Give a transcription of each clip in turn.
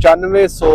9500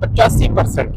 85%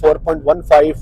4.15،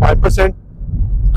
5%،